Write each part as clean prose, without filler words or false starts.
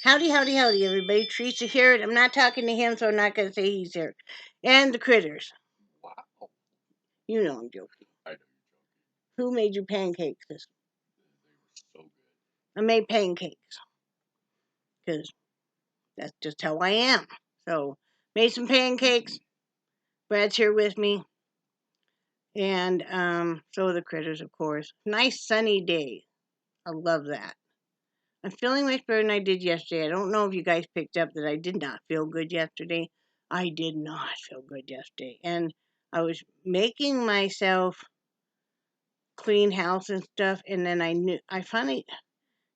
Howdy, howdy, howdy, everybody. Teresa here. I'm not talking to him, so I'm not going to say he's here. And the critters. Wow. You know I'm joking. I know you're joking. Who made you pancakes? They were so good. I made pancakes. Because that's just how I am. So, made some pancakes. Brad's here with me. And so are the critters, of course. Nice sunny day. I love that. I'm feeling much better than I did yesterday. I don't know if you guys picked up that I did not feel good yesterday. I did not feel good yesterday. And I was making myself clean house and stuff, and then I finally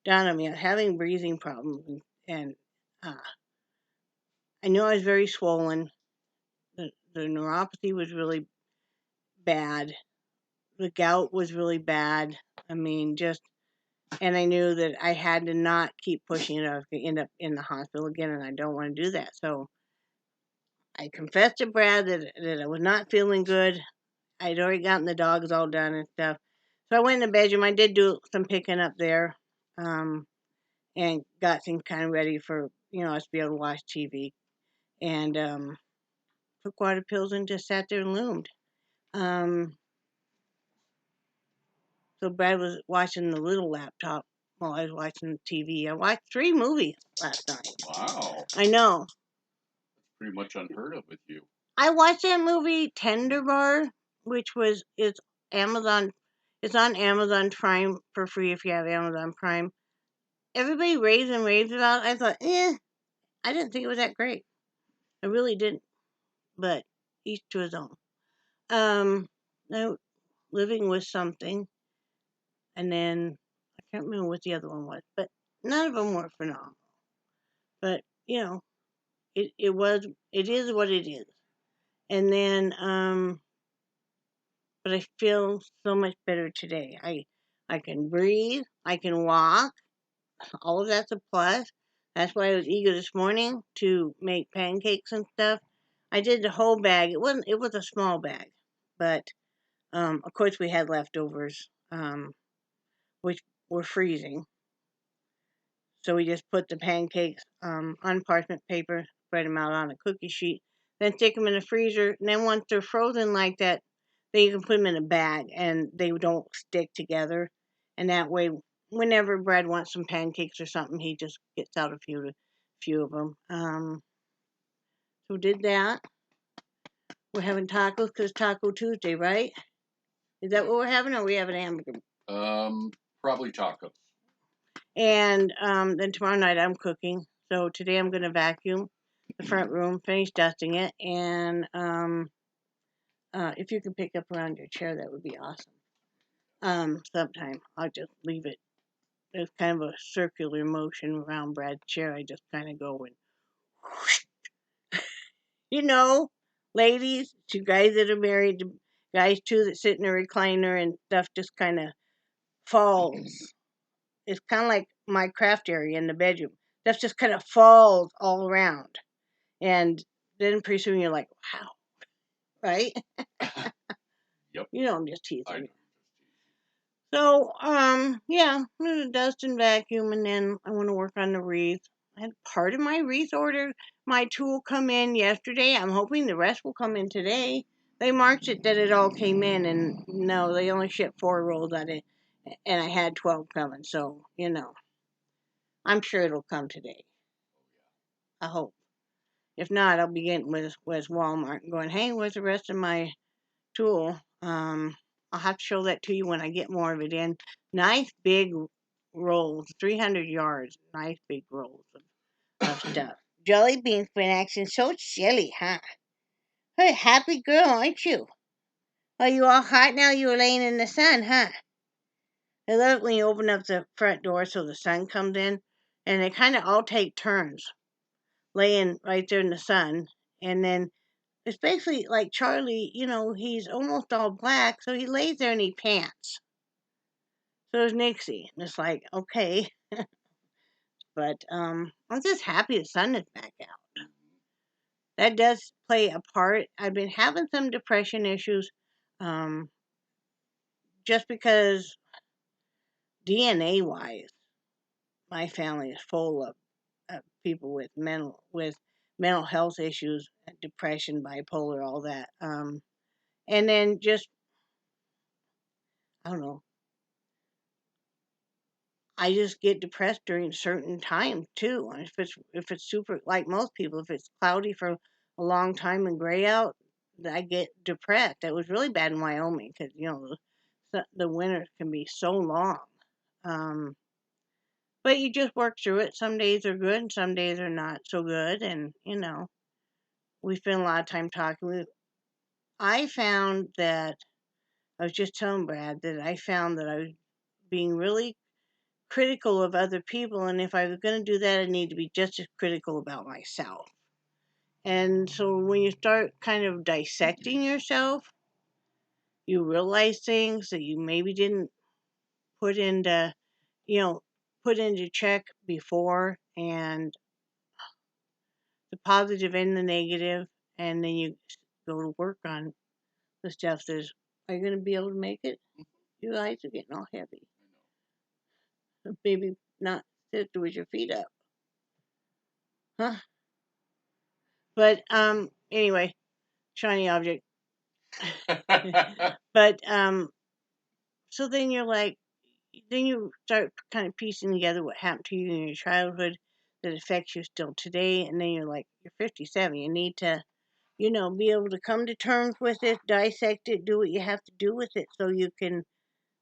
dawned on me I was having breathing problems, and uh, I knew I was very swollen. The neuropathy was really bad. The gout was really bad. I mean, and I knew that I had to not keep pushing it. I was going to end up in the hospital again, and I don't want to do that. So I confessed to Brad that I was not feeling good. I'd already gotten the dogs all done and stuff. So I went in the bedroom. I did do some picking up there, and got things kind of ready for us to be able to watch TV. And took water pills and just sat there and loomed. Um, so Brad was watching the little laptop while I was watching TV. I watched 3 movies last night. Wow. I know. That's pretty much unheard of with you. I watched that movie Tender Bar, which it's Amazon. It's on Amazon Prime for free if you have Amazon Prime. Everybody raves and raves about it. I thought, I didn't think it was that great. I really didn't. But each to his own. No, living with something, and then I can't remember what the other one was, but none of them were phenomenal. But it is what it is. And then but I feel so much better today. I can breathe, I can walk. All of that's a plus. That's why I was eager this morning to make pancakes and stuff. I did the whole bag. It was a small bag, but of course we had leftovers, which were freezing. So we just put the pancakes on parchment paper, spread them out on a cookie sheet, then stick them in the freezer. And then once they're frozen like that, then you can put them in a bag and they don't stick together. And that way, whenever Brad wants some pancakes or something, he just gets out a few of them. So did that. We're having tacos because Taco Tuesday, right? Is that what we're having, or are we having a hamburger? Probably tacos. And then tomorrow night I'm cooking. So today I'm going to vacuum the front room, finish dusting it, and if you can pick up around your chair, that would be awesome. Sometime I'll just leave it. There's kind of a circular motion around Brad's chair. I just kind of go and, whoosh. Ladies, to guys that are married, to guys too that sit in a recliner and stuff just kind of falls. It's kind of like my craft area in the bedroom. Stuff just kind of falls all around. And then pretty soon you're like, wow, right? Yep. I'm just teasing. So, yeah, I'm gonna dust and vacuum, and then I want to work on the wreath. I had part of my wreath order, my tool come in yesterday. I'm hoping the rest will come in today. They marked it that it all came in, and no, they only shipped 4 rolls at it, and I had 12 coming. So, I'm sure it'll come today. I hope. If not, I'll be getting with Walmart and going, hey, where's the rest of my tool? I'll have to show that to you when I get more of it in. Nice big rolls, 300 yards. Nice big rolls of stuff. Jellybean's been acting so silly, huh? Hey, happy girl, aren't you? Are you all hot now? You were laying in the sun, huh? I love it when you open up the front door so the sun comes in, and they kind of all take turns laying right there in the sun, and then it's basically like Charlie, he's almost all black, so he lays there and he pants. So is Nixie. And it's like, okay. But I'm just happy the sun is back out. That does play a part. I've been having some depression issues, um, just because DNA wise, my family is full of people with mental health issues, depression, bipolar, all that. And then just I don't know. I just get depressed during certain times too. And if it's super like most people, if it's cloudy for a long time and gray out, I get depressed. That was really bad in Wyoming because the winters can be so long. Um, but you just work through it. Some days are good, and some days are not so good. And we spend a lot of time talking. I found that I was just telling Brad that I found that I was being really critical of other people, and if I was going to do that, I need to be just as critical about myself. And so when you start kind of dissecting yourself, you realize things that you maybe didn't put into, you know, put into check before, and the positive and the negative, and then you go to work on the stuff that's, are you going to be able to make it? Your eyes are getting all heavy. Maybe not sit with your feet up. Huh? But anyway, shiny object. But so then you're like, then you start kind of piecing together what happened to you in your childhood that affects you still today, and then you're like, you're 57. You need to, be able to come to terms with it, dissect it, do what you have to do with it, so you can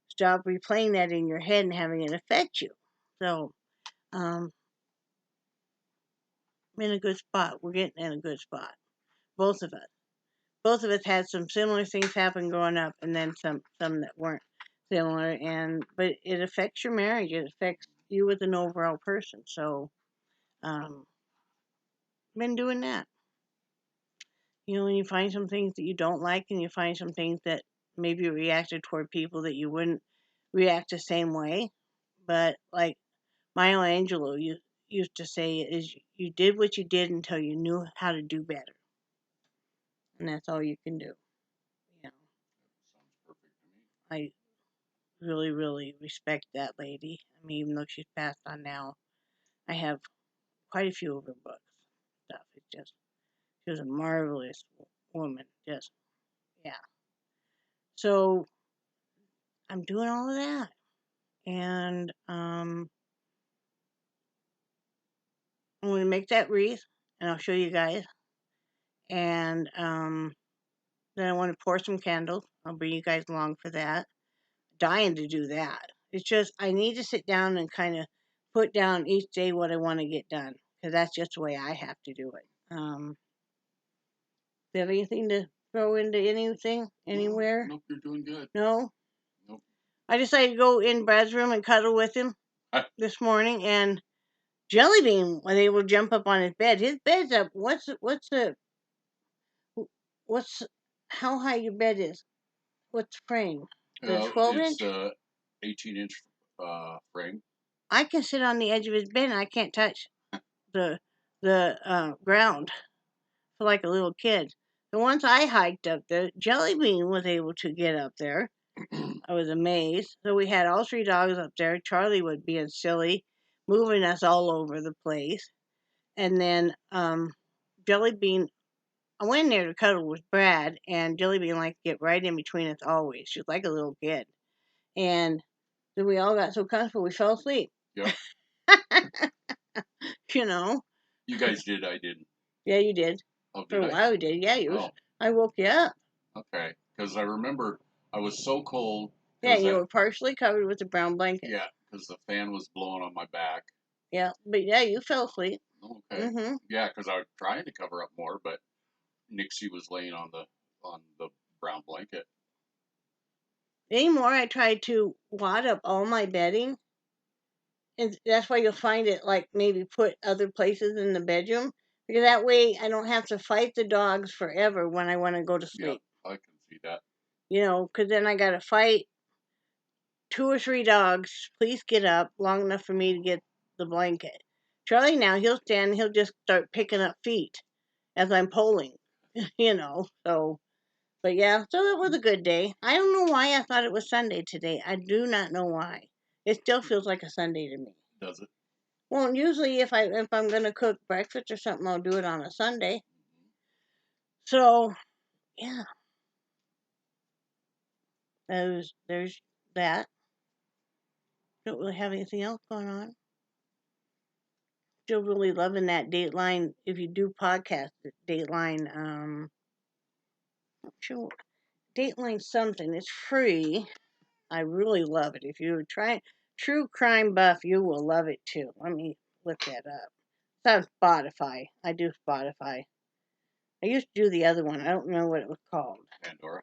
stop replaying that in your head and having it affect you. So, I'm in a good spot. We're getting in a good spot, both of us. Both of us had some similar things happen growing up, and then some that weren't similar. But it affects your marriage. It affects you as an overall person. So, um, been doing that. When you find some things that you don't like, and you find some things that maybe you reacted toward people that you wouldn't react the same way. But like Maya Angelou used to say, is you did what you did until you knew how to do better, and that's all you can do. You know, Sounds perfect to me. I really, really respect that lady. I mean, even though she's passed on now, I have quite a few of her books. Stuff. It's just she was a marvelous woman. Just yeah. So I'm doing all of that, and I'm going to make that wreath, and I'll show you guys. And then I want to pour some candles. I'll bring you guys along for that. Dying to do that. It's just I need to sit down and kind of put down each day what I want to get done, because that's just the way I have to do it. Do you have anything to throw into anything anywhere? Nope, you're doing good. No. Nope. I decided to go in Brad's room and cuddle with him this morning, and Jellybean was able to jump up on his bed. His bed's up. What's how high your bed is? What's the frame? The 12-inch? It's 18-inch frame. I can sit on the edge of his bed and I can't touch the ground. I feel like a little kid. So once I hiked up there, Jellybean was able to get up there. I was amazed. So we had all three dogs up there. Charlie was being silly, moving us all over the place. And then Jellybean, I went in there to cuddle with Brad, and Jellybean liked to get right in between us always. She was like a little kid. And then we all got so comfortable we fell asleep. Yep. You know. You guys did, I didn't. Yeah, you did. Oh, For did a while, you did. Yeah, you. Oh. I woke you up. Okay, because I remember I was so cold. Yeah, you were partially covered with a brown blanket. Yeah, because the fan was blowing on my back. Yeah, but yeah, you fell asleep. Okay. Mm-hmm. Yeah, because I was trying to cover up more, but Nixie was laying on the brown blanket. Anymore, I tried to wad up all my bedding, and that's why you'll find it like maybe put other places in the bedroom, because that way I don't have to fight the dogs forever when I want to go to sleep. Yeah, I can see that. Because then I got to fight 2 or 3 dogs. Please get up long enough for me to get the blanket. Charlie now, he'll stand and he'll just start picking up feet as I'm polling, so, but yeah, so it was a good day. I don't know why I thought it was Sunday today. I do not know why. It still feels like a Sunday to me. Does it? Well, usually if I'm gonna cook breakfast or something, I'll do it on a Sunday. So yeah, there's that. Don't really have anything else going on. Still really loving that Dateline. If you do podcast, Dateline. Sure, Dateline something. It's free. I really love it. If you're trying true crime buff, you will love it too. Let me look that up. It's on Spotify. I do Spotify. I used to do the other one. I don't know what it was called. Pandora.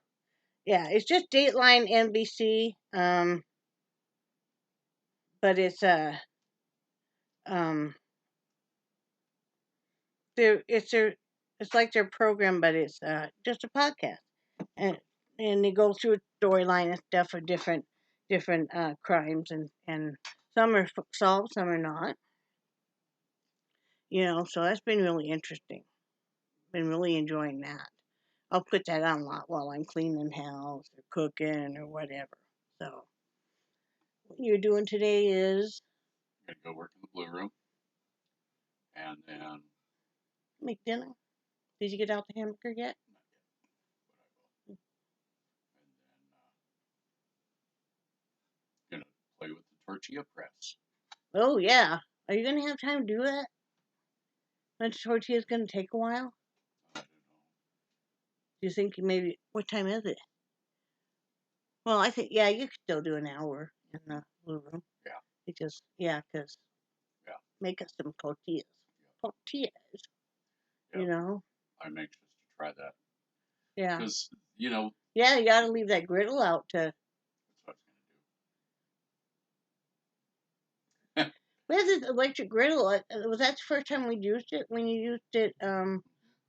Yeah, it's just Dateline NBC. But it's um it's like their program, but it's just a podcast, and they go through a storyline and stuff for different crimes, and some are solved, some are not. So that's been really interesting. Been really enjoying that. I'll put that on a lot while I'm cleaning the house or cooking or whatever. So what you're doing today is I'm gonna go work in the blue room, and then make dinner. Did you get out the hamburger yet? not yet, but I will. Gonna play with the tortilla press. Oh yeah. Are you gonna have time to do that? Lunch tortilla's gonna take a while. I don't know. Do you think maybe what time is it? Well, I think yeah, you could still do an hour in the blue room. Yeah. Because Yeah. make us some tortillas. Tortillas. Yeah. I'm anxious to try that. Yeah. Because Yeah, you gotta leave that griddle out to. That's what I was gonna do. We have this electric griddle. Was that the first time we used it? When you used it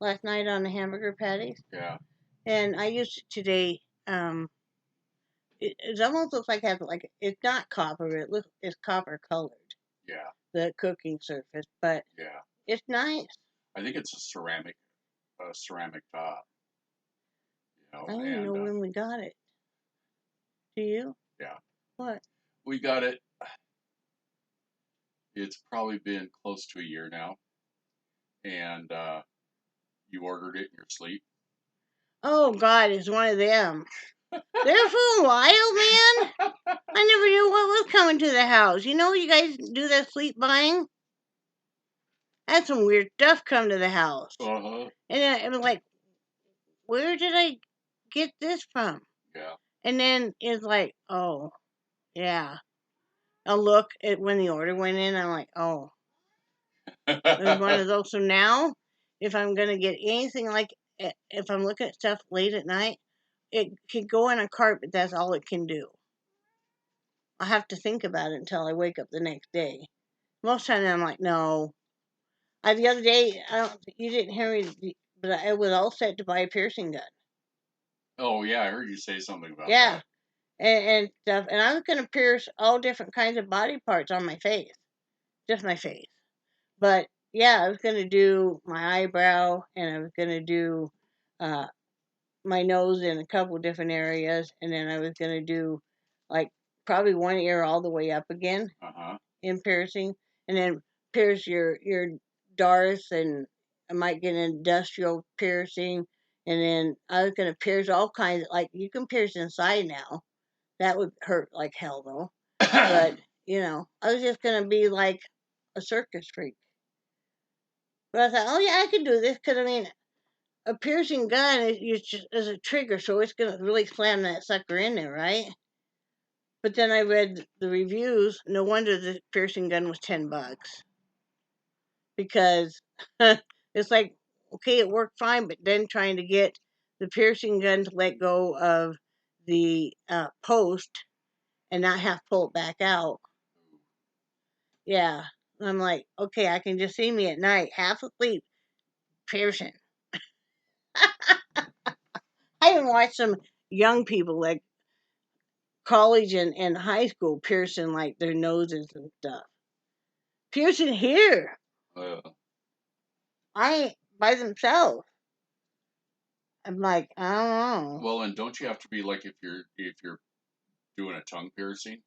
last night on the hamburger patties? Yeah. And I used it today. It almost looks like it's not copper. It's copper colored. Yeah. The cooking surface, but Yeah. it's nice. I think it's a ceramic top. I don't even know when we got it. Do you? Yeah. What? We got it. It's probably been close to a year now, and you ordered it in your sleep. Oh God, it's one of them. They're for a while, man. I never knew what was coming to the house. You guys do that sleep buying. Had some weird stuff come to the house, Uh-huh. and I was like, "Where did I get this from?" Yeah. And then it's like, "Oh, yeah." I'll look at when the order went in. I'm like, "Oh, it was one of those." So now, if I'm gonna get anything if I'm looking at stuff late at night, it can go in a cart, but that's all it can do. I have to think about it until I wake up the next day. Most times I'm like, no. The other day, you didn't hear me, but I was all set to buy a piercing gun. Oh yeah, I heard you say something about Yeah, that. and stuff. And I was gonna pierce all different kinds of body parts on my face, just my face. But yeah, I was gonna do my eyebrow, and I was gonna do uh, my nose in a couple different areas, and then I was gonna do like probably one ear all the way up again Uh-huh. in piercing, and then pierce your darth, and I might get an industrial piercing, and then I was gonna pierce all kinds. Like you can pierce inside now. That would hurt like hell though. But I was just gonna be like a circus freak. But I thought, oh yeah, I could do this because I mean, a piercing gun is a trigger, so it's gonna really slam that sucker in there, right? But then I read the reviews. No wonder the piercing gun was $10 because it's like, okay, it worked fine, but then trying to get the piercing gun to let go of the post and not have to pull it back out. Yeah, I'm like, okay, I can just see me at night, half asleep, piercing. I even watched some young people like college and high school piercing like their noses and stuff. Piercing here, Uh, I by themselves. I'm like, I don't know. well, and don't you have to be like if you're doing a tongue piercing?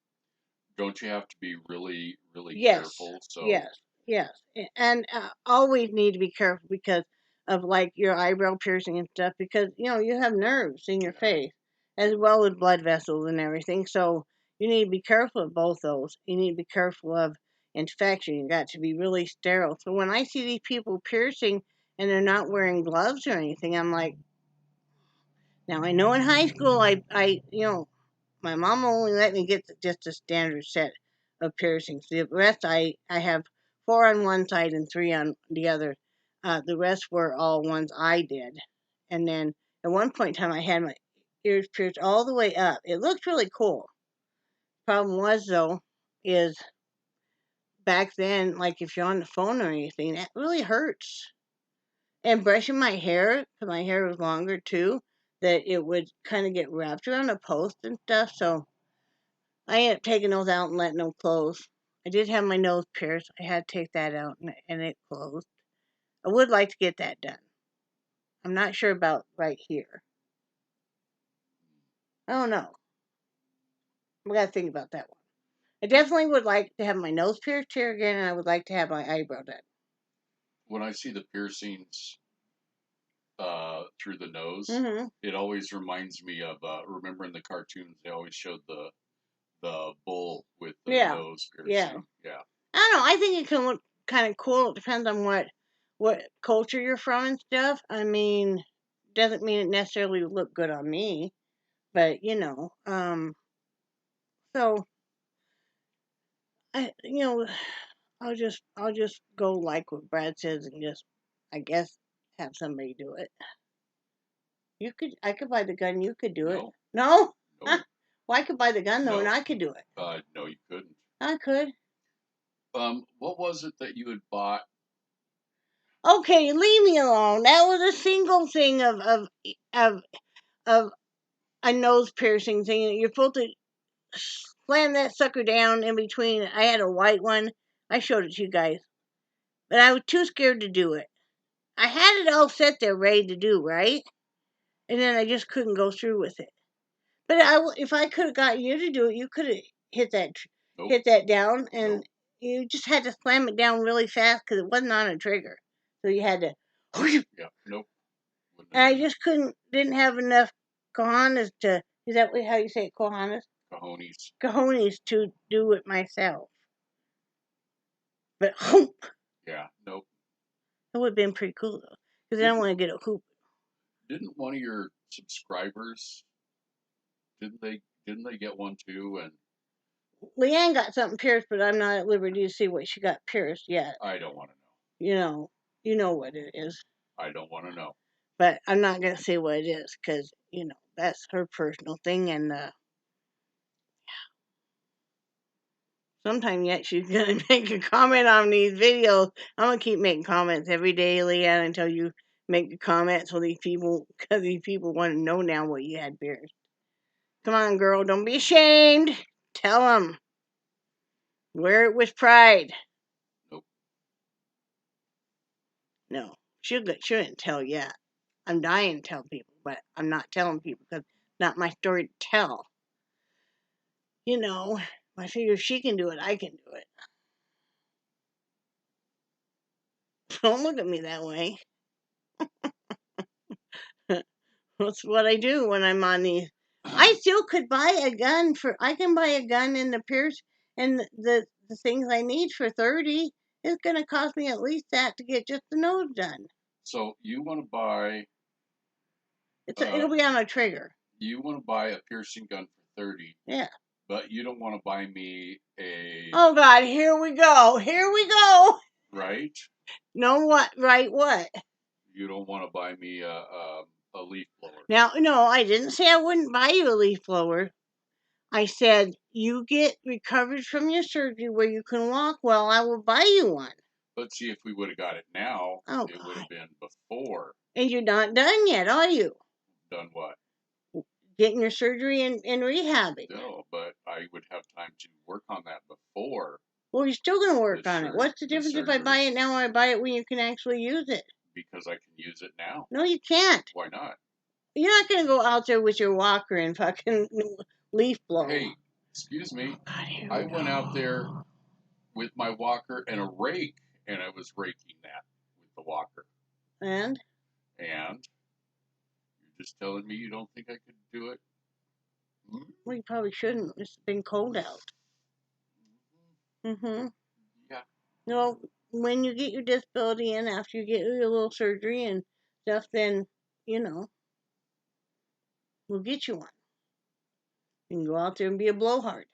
Don't you have to be really really Yes, careful? So yes. Yes, and always need to be careful because of like your eyebrow piercing and stuff because you have nerves in your Yeah. face as well as blood vessels and everything. So you need to be careful of both those. You need to be careful of infection. You got to be really sterile. So when I see these people piercing and they're not wearing gloves or anything, I'm like, now I know in high school I my mom only let me get just a standard set of piercings. The rest I have four on one side and three on the other. The rest were all ones I did. And then at one point in time, I had my ears pierced all the way up. It looked really cool. Problem was though, is back then, like if you're on the phone or anything, that really hurts. And brushing my hair, because my hair was longer too, that it would kind of get wrapped around a post and stuff. So I ended up taking those out and letting them close. I did have my nose pierced. I had to take that out and it closed. I would like to get that done. I'm not sure about right here. I don't know. We got to think about that one. I definitely would like to have my nose pierced here again, and I would like to have my eyebrow done. When I see the piercings through the nose, Mm-hmm. it always reminds me of remember in the cartoons they always showed the bull with the Yeah. nose Yeah. piercing. Yeah. I don't know. I think it can look kind of cool. It depends on what culture you're from and stuff. I mean, doesn't mean it necessarily would look good on me, but so I I'll just go like what Brad says and just I guess have somebody do it. I could buy the gun. You could do it. No. No. No. Well, I could buy the gun though, and No. I could do it. No, you couldn't. I could. What was it that you had bought? Okay, leave me alone. That was a single thing of of a nose piercing thing. You're supposed to slam that sucker down in between. I had a white one. I showed it to you guys, but I was too scared to do it. I had it all set there, ready to do, right? And then I just couldn't go through with it. But if I could have got you to do it, you could have hit that Nope. hit that down, and Nope. you just had to slam it down really fast because it wasn't on a trigger. So you had to. Yeah. Nope. Wouldn't And have I done just didn't have enough cojones to. Is that how you say it, cojones? it. Cojones. Cojones to do it myself. But Yeah. Nope. it would have been pretty cool though, because I don't Didn't want to get a hoop. didn't one of your subscribers didn't they get one too? And Leanne got something pierced, but I'm not at liberty to see what she got pierced yet. I don't want to know. You know, you know what it is, I don't want to know. but I'm not gonna say what it is because that's her personal thing, and sometime yet she's gonna make a comment on these videos. I'm gonna keep making comments every day, Leanne, until you make a comment so because these people want to know now what you had pierced. Come on, girl, don't be ashamed. Tell them. Wear it with pride. Nope. No, shouldn't tell yet. I'm dying to tell people, but I'm not telling people because it's not my story to tell. I figure if she can do it, I can do it. Don't look at me that way. That's what I do when I'm on these. I still could buy a gun I can buy a gun and the pierce and the things I need for 30. It's gonna cost me at least that to get just the nose done. So you want to buy It'll be on a trigger. you want to buy a piercing gun for 30, Yeah. but you don't want to buy me a Oh God, here we go. Here we go. right? No what right what? You don't want to buy me a leaf blower. Now no, I didn't say I wouldn't buy you a leaf blower. I said you get recovered from your surgery where you can walk well, I will buy you one. But see, if we would have got it now, Oh it would God. have been before. And you're not done yet, are you? Done what? Getting your surgery and rehabbing. No, but I would have time to work on that before Well, you're still going to work the on it. What's the the difference if I buy surgery it now or I buy it when you can actually use it? because I can use it now. No, you can't. Why not? You're not going to go out there with your walker and fucking leaf blow. Hey, excuse me. God, here I we went out there go. with my walker and a rake was raking that with the walker. And And you're just telling me you don't think I could do it? well, you probably shouldn't. It's been cold out. Yeah. No, when you get your disability and after you get your little surgery and stuff, then we'll get you one. You can go out there and be a blowhard.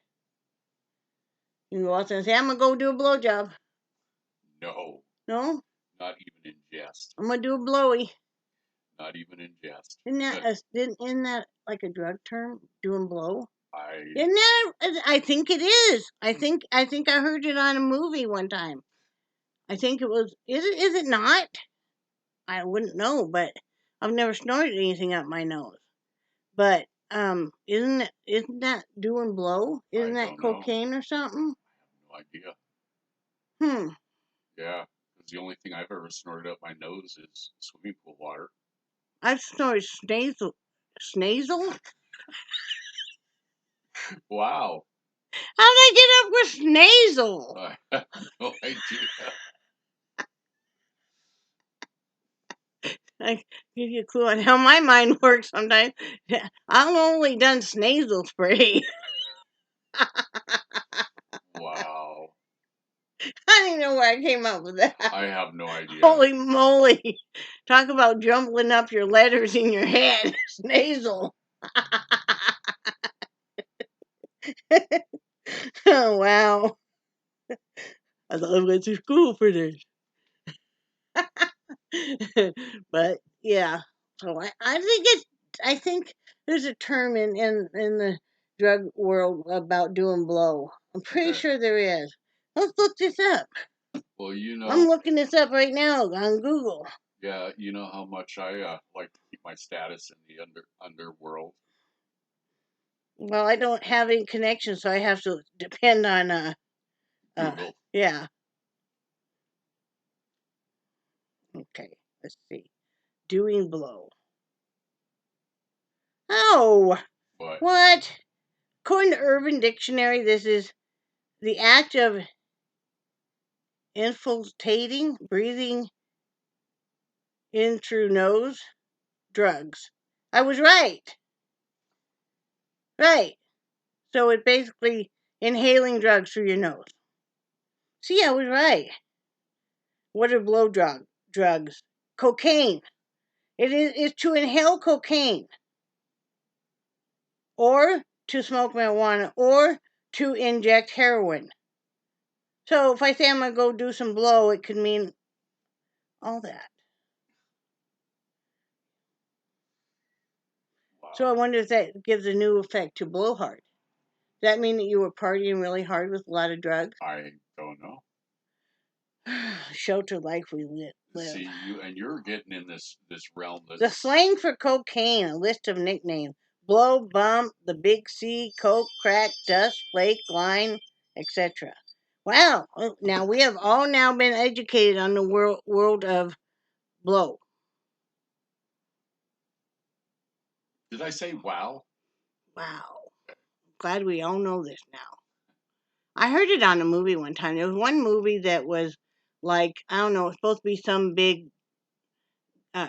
You can go out there and say, "I'm gonna go do a blowjob." No. No, Not even in jest. I'm gonna do a blowy. Not even in jest. Isn't that like a drug term? Doing blow? I Isn't that? I think it is. I think I heard it on a movie one time. I think it was. Is it not? I wouldn't know, but I've never snorted anything up my nose. But isn't that doing blow? Isn't that don't know. cocaine or something? I have no idea. Hmm. Yeah, because the only thing I've ever snorted up my nose is swimming pool water. I've snorted snazel. Snazel? Wow. How did I get up with snazel? I have no idea. I give you a clue on how my mind works sometimes. I've only done snazel spray. Wow. I don't even know where I came up with that. I have no idea. Holy moly. Talk about jumbling up your letters in your head. Snazel. Oh, wow. I thought I went to school for this. But yeah. So I think there's a term in the drug world about doing blow. I'm pretty Okay. sure there is. Let's look this up. Well, I'm looking this up right now on Google. Yeah, you know how much I like to keep my status in the underworld. Well, I don't have any connection, so I have to depend on Google. Yeah. Okay. Let's see. Doing blow. Oh, what? According to Urban Dictionary, this is the act of infiltrating, breathing in through nose, drugs. I was right. Right. So it's basically inhaling drugs through your nose. See, I was right. What are drugs? Cocaine. It's to inhale cocaine, or to smoke marijuana, or to inject heroin. So if I say I'm going to go do some blow, it could mean all that. Wow. So I wonder if that gives a new effect to blowhard. Does that mean that you were partying really hard with a lot of drugs? I don't know. Shelter life we live. See, you're getting in this realm that's The slang for cocaine, a list of nicknames: blow, bump, the big C, coke, crack, dust, flake, line, etc. Wow! Now we have all now been educated on the world of blow. Did I say wow? Wow! Glad we all know this now. I heard it on a movie one time. There was one movie that was like, I don't know, it's supposed to be some big uh,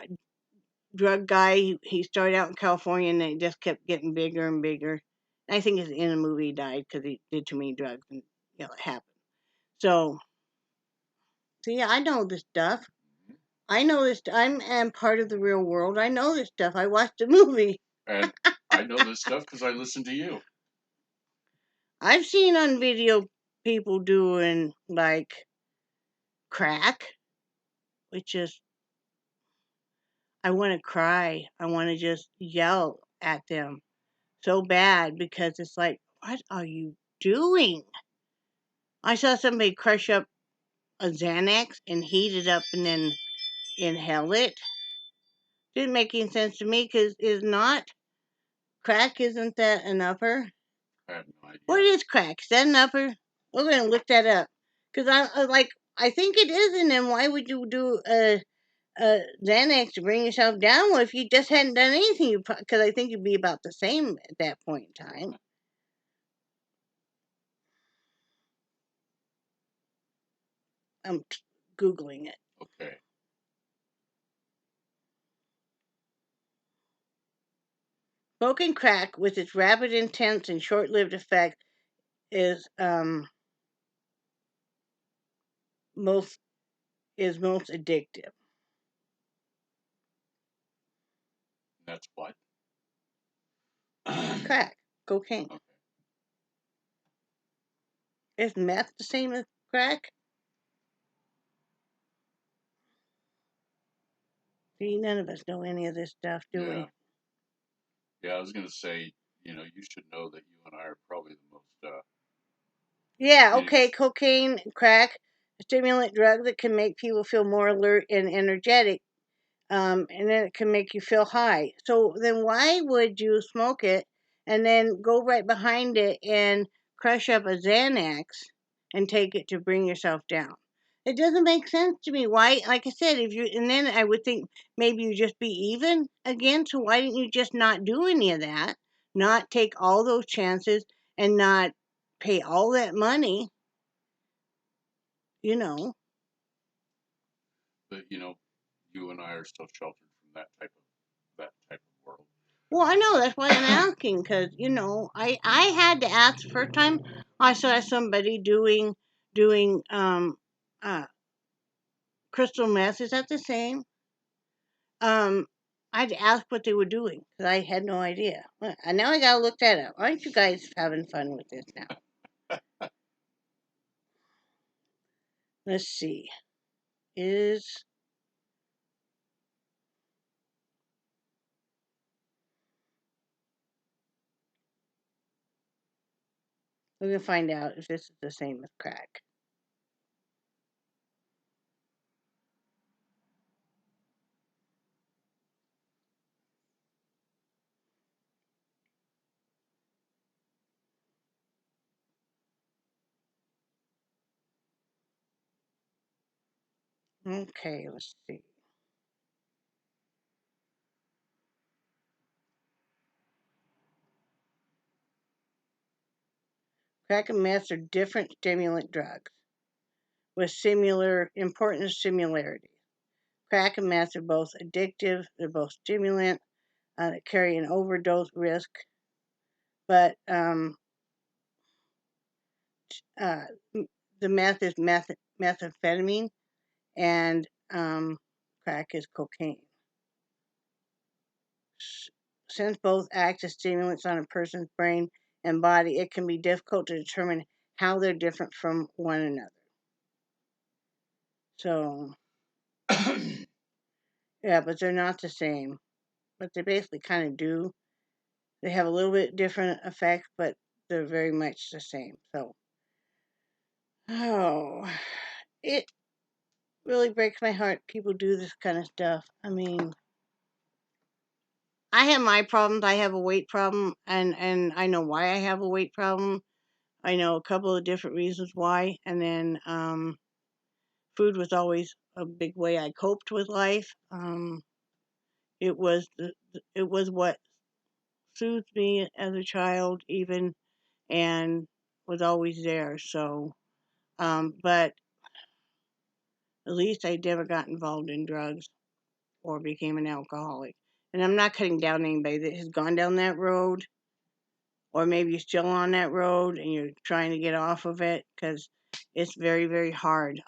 drug guy. He started out in California and it just kept getting bigger and bigger. And I think it's in the movie he died because he did too many drugs and it happened. So, see, I know this stuff. I know this. I'm part of the real world. I know this stuff. I watched the movie. And I know this stuff because I listen to you. I've seen on video people doing like crack, which is, I want to cry. I want to just yell at them so bad because it's like, what are you doing? I saw somebody crush up a Xanax and heat it up and then inhale it. Didn't make any sense to me because is not crack, isn't that an upper? I have no idea. What is crack? Is that an upper? We're gonna look that up because I think it is. And then why would you do a Xanax to bring yourself down? Well, if you just hadn't done anything, because I think you'd be about the same at that point in time. Googling it. Okay. Smoking crack, with its rapid, intense, and short-lived effect, is most most addictive. That's what? Crack, cocaine. Okay. Is meth the same as crack? See, none of us know any of this stuff, do Yeah. we? Yeah, I was going to say, you should know that you and I are probably the most. Yeah, okay, cocaine, crack, a stimulant drug that can make people feel more alert and energetic, and then it can make you feel high. So then why would you smoke it and then go right behind it and crush up a Xanax and take it to bring yourself down? It doesn't make sense to me. Why? Like I said, if you and then I would think maybe you just be even again. So why didn't you just not do any of that? Not take all those chances and not pay all that money, you know? But you and I are still sheltered from that type of world. Well, I know that's why I'm asking because I had to ask the first time I saw somebody doing uh crystal meth. Is that the same? Um, I had to ask what they were doing because I had no idea. And now I gotta look that up. Aren't you guys having fun with this now? Let's see. Is we're gonna find out if this is the same as crack. Okay, let's see. Crack and meth are different stimulant drugs with similar important similarities. Crack and meth are both addictive. They're both stimulant. They carry an overdose risk, but uh, the meth is methamphetamine, and crack is cocaine. Since both act as stimulants on a person's brain and body, it can be difficult to determine how they're different from one another. So, yeah, but they're not the same. But they basically kind of do. They have a little bit different effects, but they're very much the same. So, oh, it really breaks my heart people do this kind of stuff. I mean, I have my problems. I have a weight problem, and I know why I have a weight problem. I know a couple of different reasons why, and then food was always a big way I coped with life. It was it was what soothed me as a child, even, and was always there. So, but at least I never got involved in drugs or became an alcoholic. And I'm not cutting down anybody that has gone down that road, or maybe you're still on that road and you're trying to get off of it because it's very, very hard.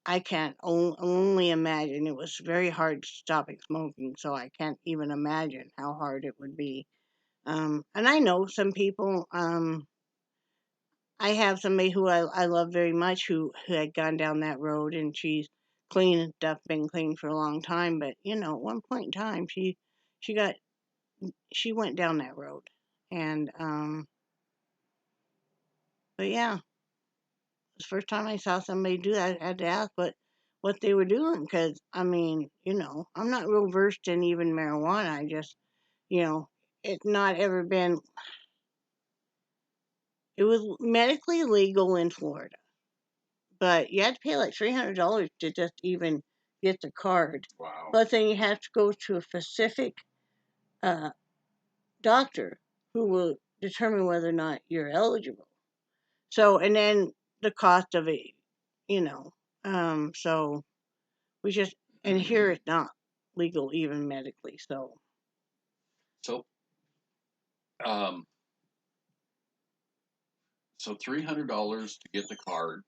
I can't only imagine. It was very hard stopping smoking, so I can't even imagine how hard it would be. And I know some people. I have somebody who I love very much who had gone down that road, and she's clean and stuff, been clean for a long time. But at one point in time, she got she went down that road, and but yeah, the first time I saw somebody do that, I had to ask what they were doing because I mean, I'm not real versed in even marijuana. I just, you know, it's not ever been. It was medically legal in Florida, but you had to pay like $300 to just even get the card. Wow. But then you have to go to a specific uh, doctor who will determine whether or not you're eligible. So, and then the cost of it. So we just, and here it's not legal even medically. So So, um, so $300 to get the card,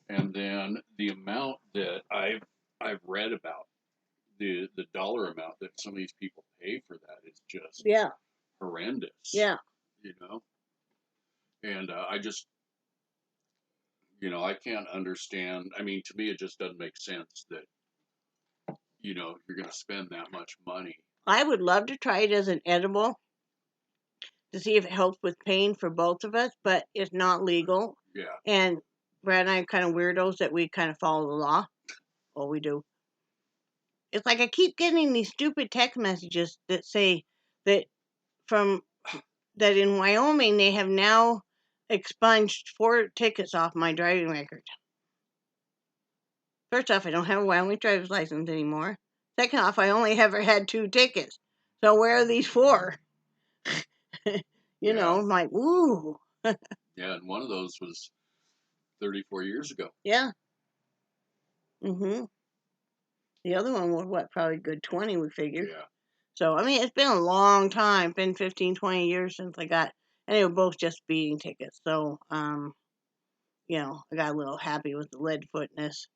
and then the amount that I've read about the dollar amount that some of these people pay for that is just yeah, horrendous. yeah. You know, and I just I can't understand. I mean, to me, it just doesn't make sense that you're going to spend that much money. I would love to try it as an edible to see if it helps with pain for both of us, but it's not legal. Yeah. And Brad and I are kind of weirdos that we kind of follow the law. Well, we do. It's like I keep getting these stupid text messages that say that from that in Wyoming they have now expunged 4 tickets off my driving record. First off, I don't have a Wyoming driver's license anymore. Second off, I only ever had 2 tickets. So where are these 4? I'm like, ooh. Yeah, and one of those was 34 years ago. Yeah. Mhm. The other one was what, probably a good 20, we figured. Yeah. So I mean, it's been a long time. It's been 15, 20 years since I got, and they were both just speeding tickets. So I got a little happy with the lead footness.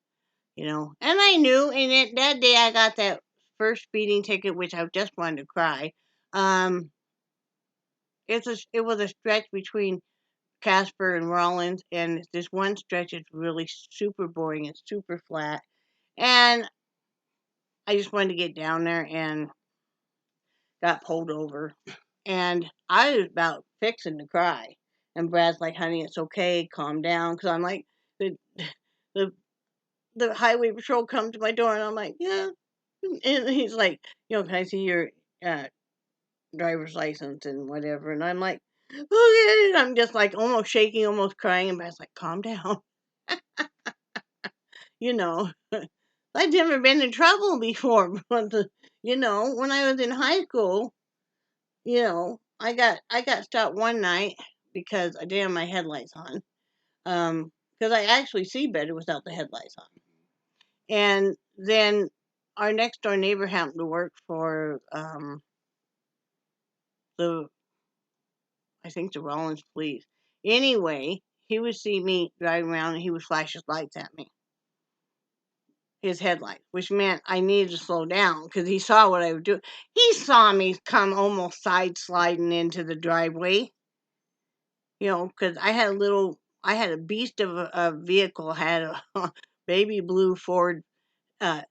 And I knew, and that day I got that first speeding ticket, which I just wanted to cry. Um, it was a stretch between Casper and Rollins, and this one stretch is really super boring and super flat, and I just wanted to get down there and got pulled over, and I was about fixing to cry, and Brad's like, "Honey, it's okay, calm down," because I'm like, the the the highway patrol come to my door, and I'm like, "Yeah," and he's like, "Can I see your uh, driver's license and whatever?" And I'm like, "Okay," and I'm just like almost shaking, almost crying, and Brad's like, "Calm down," you know. I'd never been in trouble before, but when I was in high school, I got stopped one night because I didn't have my headlights on. Because I actually see better without the headlights on. And then our next door neighbor happened to work for the I think the Rollins police. Anyway, he would see me driving around and he would flash his lights at me. His headlights, which meant I needed to slow down because he saw what I was doing. He saw me come almost side sliding into the driveway. Because I had a beast of a vehicle, I had a baby blue Ford uh,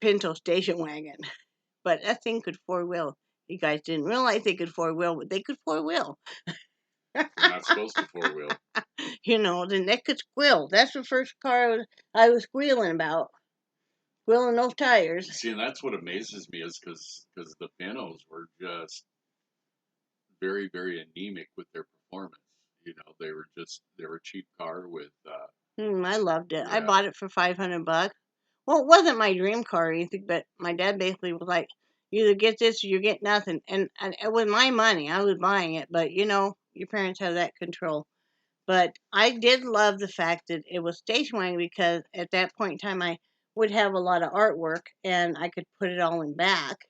Pinto station wagon, but that thing could four wheel. You guys didn't realize they could four wheel, but they could four wheel. They're not supposed to four wheel. The neck could squeal. That's the first car I was squealing about. Squealing those tires. See, and that's what amazes me is because the Pintos were just very, very anemic with their performance. They were a cheap car with. I loved it. I Yeah. bought it for $500. Well, it wasn't my dream car or anything, but my dad basically was like, "You either get this or you get nothing." And it was my money. I was buying it, but your parents have that control. But I did love the fact that it was station wagon because at that point in time I would have a lot of artwork and I could put it all in back.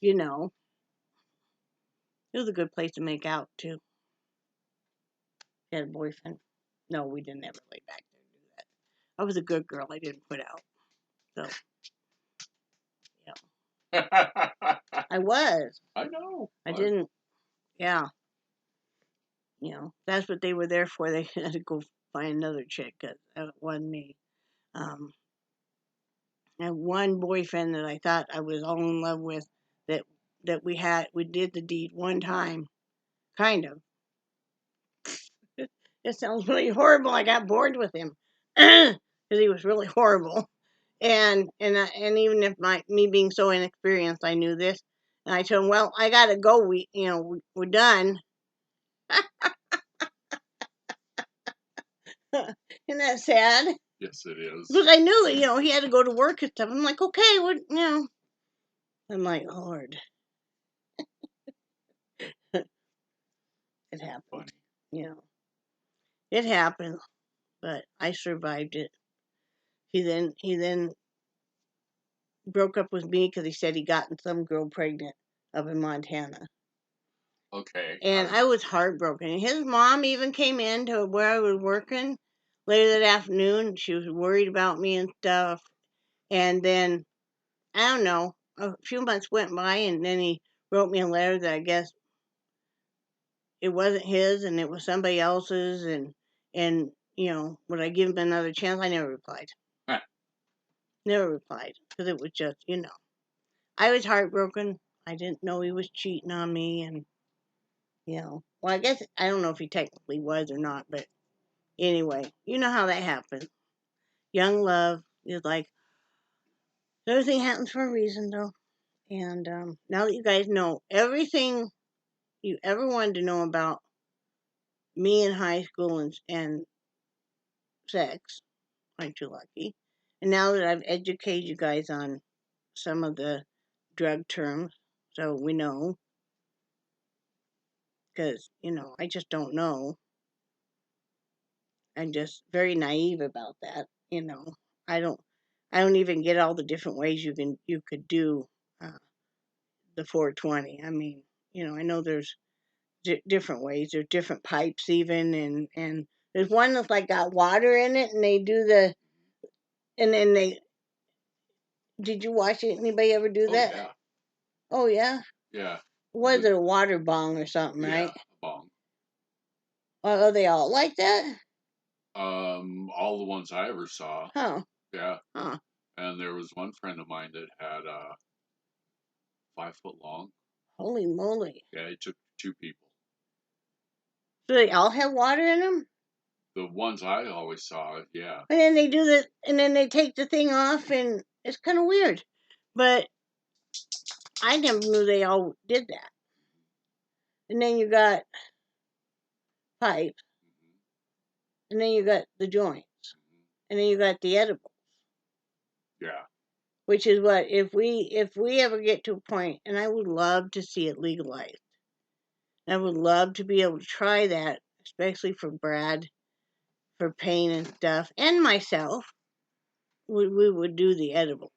You know, it was a good place to make out too. Had a boyfriend. No, we didn't ever lay back there and do that. I was a good girl. I didn't put out. So yeah, I was. I know. I didn't. Yeah, that's what they were there for. They had to go find another chick. Cause it wasn't me. Um, I had one boyfriend that I thought I was all in love with. That we did the deed one time, kind of. It sounds really horrible. I got bored with him because he was really horrible. And even if me being so inexperienced, I knew this. And I told him, "Well, I gotta go. We're done." Isn't that sad? Yes, it is. Because I knew, he had to go to work and stuff. I'm like, okay, I'm like, Lord, it happened. Funny. It happened, but I survived it. He then broke up with me because he said he gotten some girl pregnant up in Montana. Okay. And I was heartbroken. His mom even came in to where I was working later that afternoon. She was worried about me and stuff. And then, I don't know, a few months went by, and then he wrote me a letter that I guess it wasn't his and it was somebody else's. And would I give him another chance? I never replied. Huh. Never replied because it was just, I was heartbroken. I didn't know he was cheating on me, and well, I guess I don't know if he technically was or not, but anyway, you know how that happens. Young love is like everything happens for a reason, though. And now that you guys know everything you ever wanted to know about me in high school and sex, aren't you lucky? And now that I've educated you guys on some of the drug terms, so we know, because I just don't know. I'm just very naive about that. I don't I don't even get all the different ways you could do uh, the 420. I mean, I know there's different ways. There's different pipes even, and there's one that's like got water in it, and they do the and then they. Did you watch it? Anybody ever do Oh that? yeah. Oh yeah. Yeah. Was it a water bong or something, Yeah. right? A bong. Are they all like that? All the ones I ever saw. Huh. Yeah. Huh. And there was one friend of mine that had 5 foot long. Holy moly. Yeah, it took 2 people. Do they all have water in them? The ones I always saw, yeah. And then they do the, and then they take the thing off, and it's kind of weird. But I never knew they all did that. And then you got pipes, and then you got the joints, and then you got the edible. Yeah. Which is what if we ever get to a point, and I would love to see it legalized. I would love to be able to try that, especially for Brad, for pain and stuff, and myself. We would do the edibles.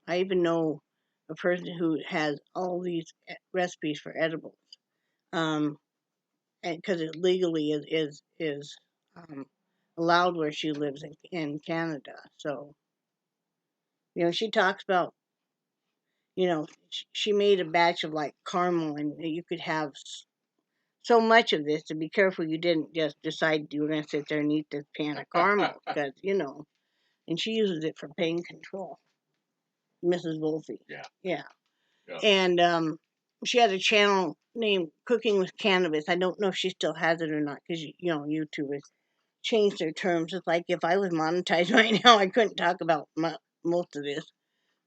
I even know a person who has all these recipes for edibles, and because it legally is allowed where she lives in Canada. So she talks about she made a batch of like caramel, and you could have so much of this to be careful you didn't just decide you were going to sit there and eat this pan of caramel because and she uses it for pain control. Mrs. Wolfe. Yeah. Yeah. Yeah. And she had a channel named Cooking with Cannabis. I don't know if she still has it or not because YouTube has changed their terms. It's like if I was monetized right now, I couldn't talk about most of this.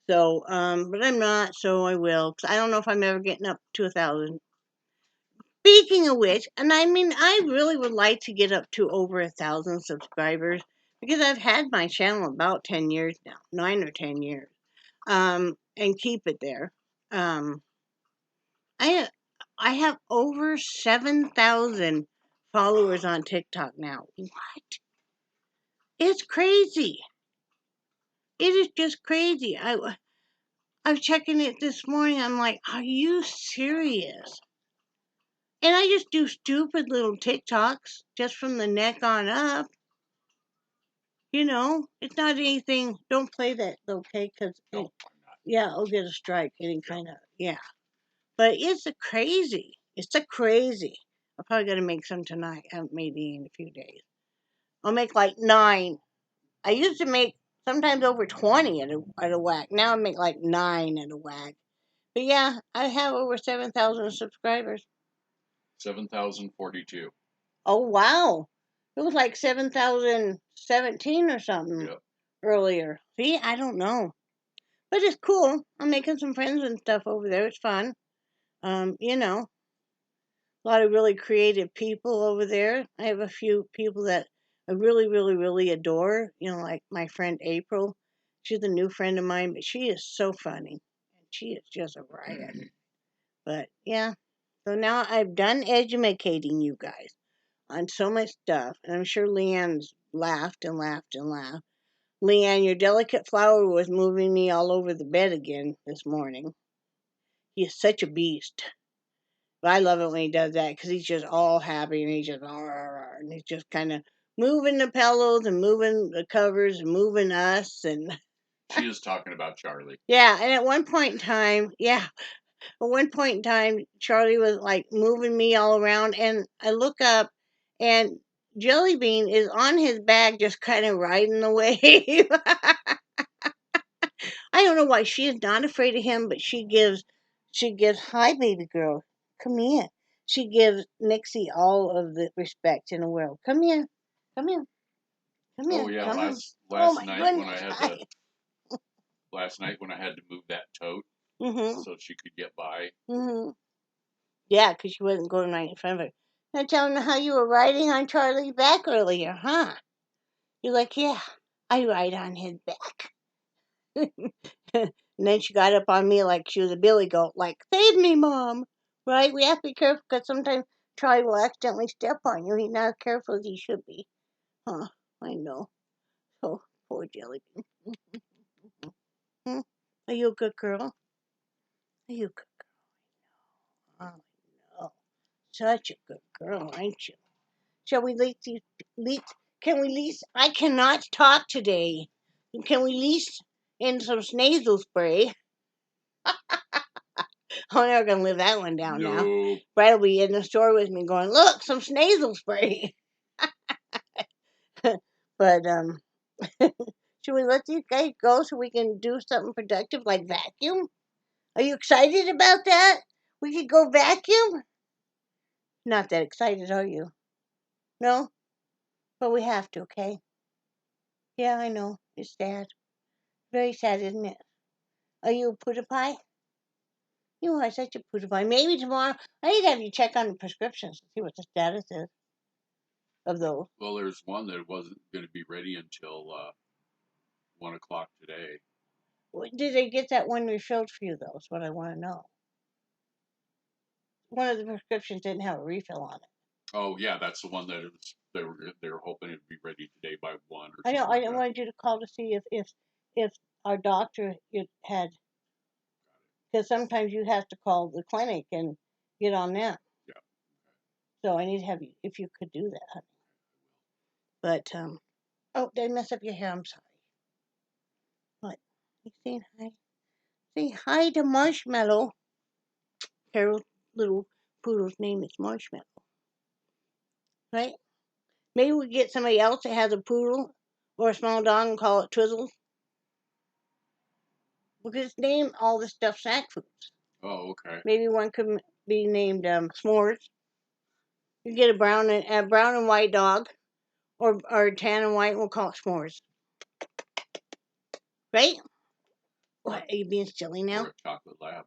So, but I'm not, so I will. 'Cause I don't know if I'm ever getting up to 1,000. Speaking of which, and I mean, I really would like to get up to over 1,000 subscribers because I've had my channel about 10 years now, 9 or 10 years, and keep it there. Um, I I have over 7,000 followers on TikTok now. What? It's crazy. It is just crazy. I was checking it this morning. I'm like, are you serious? And I just do stupid little TikToks just from the neck on up. It's not anything. Don't play that, okay? Because, No, I'm not. yeah, I'll get a strike. Any kind of, yeah. But it's a crazy. It's a crazy. I'm probably going to make some tonight. I haven't made any in a few days. I'll make like 9. I used to make sometimes over 20 at a whack. Now I make like 9 at a whack. But yeah, I have over 7,000 subscribers. 7,042. Oh, wow. It was like 7,017 or something Yep. earlier. See, I don't know. But it's cool. I'm making some friends and stuff over there. It's fun. A lot of really creative people over there. I have a few people that I really, really, really adore. Like my friend April. She's a new friend of mine, but she is so funny. And she is just a riot. But yeah. So now I've done educating you guys on so much stuff. And I'm sure Leanne's laughed and laughed and laughed. Leanne, your delicate flower was moving me all over the bed again this morning. He is such a beast. But I love it when he does that because he's just all happy and he's just, and he's just kind of moving the pillows and moving the covers and moving us. And She is talking about Charlie. yeah, and at one point in time, Charlie was like moving me all around, and I look up, and Jellybean is on his back, just kind of riding the wave. I don't know why she is not afraid of him, but she gives, hi, baby girl, come here. She gives Nixie all of the respect in the world. Come here, come here, come Oh here, yeah, come on. Oh last my night when I goodness, had hi. to move that tote Mhm, so she could get by. mhm. Yeah, 'cause she wasn't going right in front of her. Now tell me how you were riding on Charlie's back earlier, huh? You're like, yeah, I ride on his back. And then she got up on me like she was a billy goat, like, save me, Mom. Right? We have to be careful because sometimes Charlie will accidentally step on you. He's not as careful as he should be. Huh? I know. Oh, poor Jellybean. Hmm? Are you a good girl? Are you a good girl? Oh, no. Such a good girl, aren't you? Shall we lease? Can we lease? I cannot talk today. Can we lease in some nasal spray? I'm never gonna live that one down now. No. Brad will be in the store with me going, look, some nasal spray. But should we let these guys go so we can do something productive like vacuum? Are you excited about that? We could go vacuum? Not that excited, are you? No? But we have to, okay? Yeah, I know. It's sad. Very sad, isn't it? Are you a puddle pie? You are such a puddle pie. Maybe tomorrow I need to have you check on the prescriptions to see what the status is of those. Well, there's one that wasn't going to be ready until 1 o'clock today. Did they get that one refilled for you, though? Is what I want to know. One of the prescriptions didn't have a refill on it. Oh yeah, that's the one that they were hoping it'd be ready today by 1 or I know. something I like that. wanted you to call to see if our doctor had, because sometimes you have to call the clinic and get on them. Yeah. So I need to have you if you could do that, honey. But oh, did I mess up your hair? I'm sorry. What? You saying hi? Say hi to Marshmallow. Carol's little poodle's name is Marshmallow, right? Maybe we get somebody else that has a poodle or a small dog and call it Twizzles. We could just name all the stuff snack foods. Oh, okay. Maybe one could be named S'mores. You get a brown and white dog, or tan and white. We'll call it S'mores, right? What, are you being silly Or now? a chocolate lab.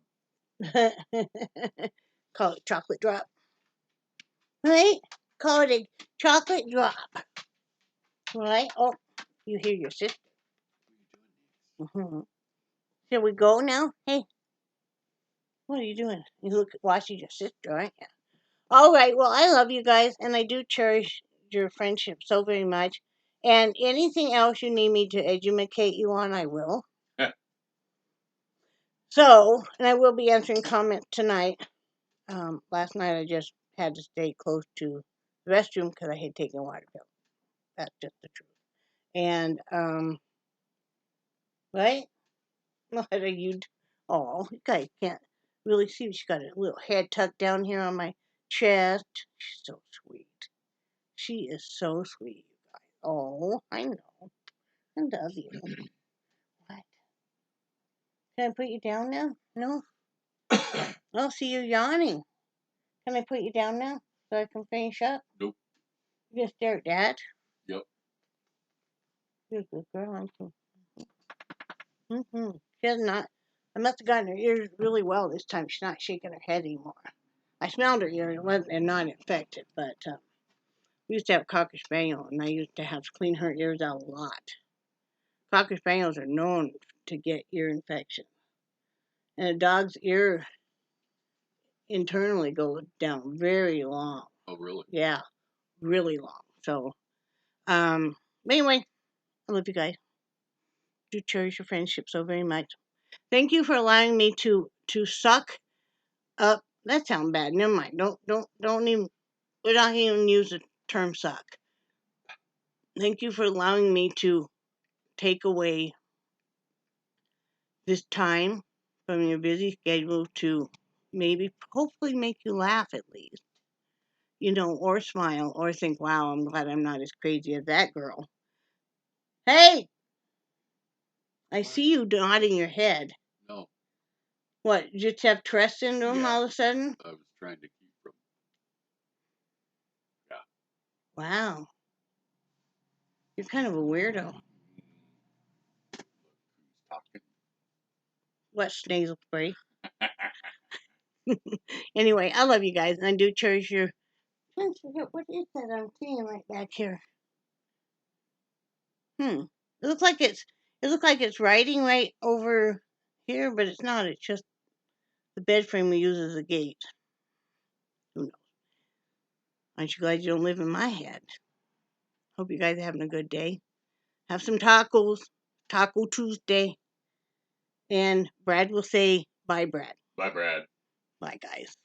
Call it chocolate drop, right? Call it a chocolate drop, right? Oh, you hear your sister. Mm-hmm. Shall we go now? Hey, what are you doing? You look watching your sister, aren't you? All right. Well, I love you guys, and I do cherish your friendship so very much. And anything else you need me to educate you on, I will. So, and I will be answering comments tonight. Last night I just had to stay close to the restroom because I had taken a water pill. That's just the truth. And right? What are you? Oh, you guys can't really see. She's got a little head tucked down here on my chest. She's so sweet. She is so sweet, you guys. Oh, I know. I love you. What? Can I put you down now? No? Oh, see, you're yawning. Can I put you down now so I can finish up? Nope. You just stare at Dad? Yep. You're a good girl, aren't you? Mm-hmm. She has not. I must have gotten her ears really well this time. She's not shaking her head anymore. I smelled her ears. They're not infected, but we used to have Cocker Spaniel, and I used to have to clean her ears out a lot. Cocker Spaniels are known to get ear infection. And a dog's ear internally goes down very long. Oh, really? Yeah, really long. So, anyway, I love you guys. do cherish your friendship so very much. Thank you for allowing me to suck up. That sounds bad. Never mind. Don't even. We're not even use the term suck. Thank you for allowing me to take away this time from your busy schedule to maybe hopefully make you laugh at least, or smile or think, wow, I'm glad I'm not as crazy as that girl. Hey, I see you nodding your head. No. What, you just have Tourette's syndrome Yeah. all of a sudden? I was trying to keep from. Yeah. Wow. You're kind of a weirdo. Look who's talking. What, nasal spray? Anyway, I love you guys, and I do cherish your. I forget what is that I'm seeing right back here. It looks like it's writing right over here, but it's not. It's just the bed frame we use as a gate. Who knows? Aren't you glad you don't live in my head? Hope you guys are having a good day. Have some tacos. Taco Tuesday. And Brad will say bye, Brad. Bye, Brad. Bye, guys.